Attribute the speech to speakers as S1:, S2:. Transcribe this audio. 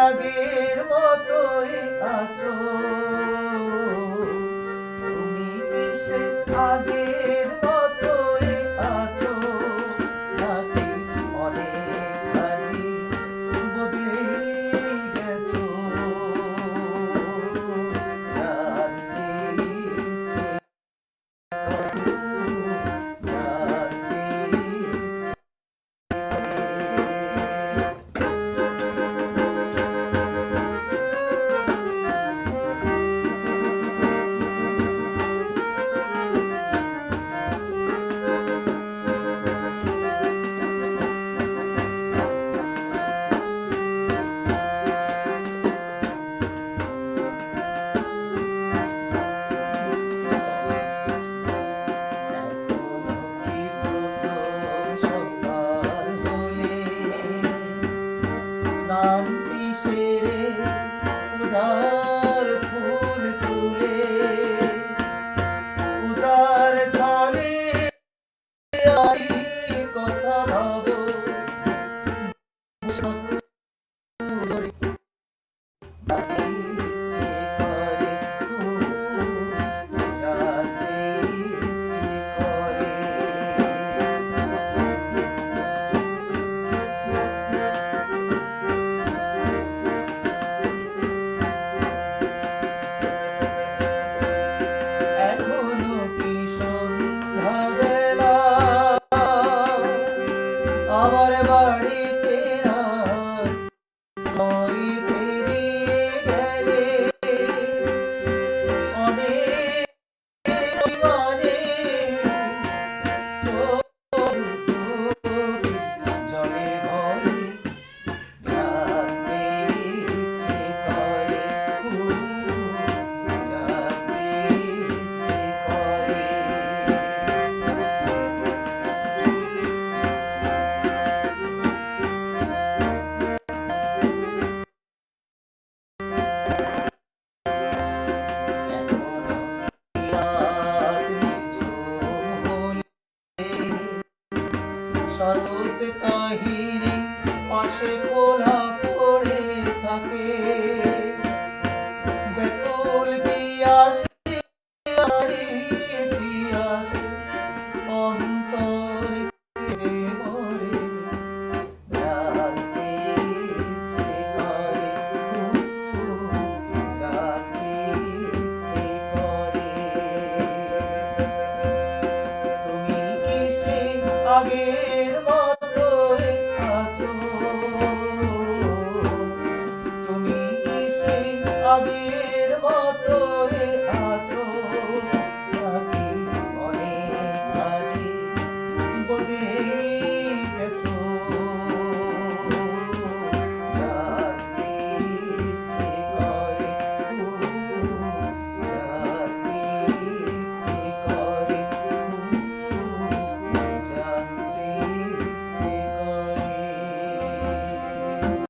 S1: আগের মতোই আছো? তুমি কি সে আগের মতোই আছো, নাকি অনেকখানি বদলে গেছো? জানতে ইচ্ছে করে, জানতে ইচ্ছে এখনো কি প্রথম সকাল হলে স্নানটি সেরে পূজার ফুল তুলে পূজার ছলে আই কথা ভাবো ধরে তাকে ইচ্ছে করে, জানতে ইচ্ছে করে। এখনো কি সন্ধ্যাবেলা আমার বাড়ি ফেরার নয় পেরিয়ে গেলে? অনেক অভিমানে চোখ দুটো জলে ভরে, জানতে ইচ্ছে করে, জানতে ইচ্ছে করে। এখনো কি রাত নিঝুম হলে শরৎ কাহিনী পাশে খোলা পড়ে থাকে?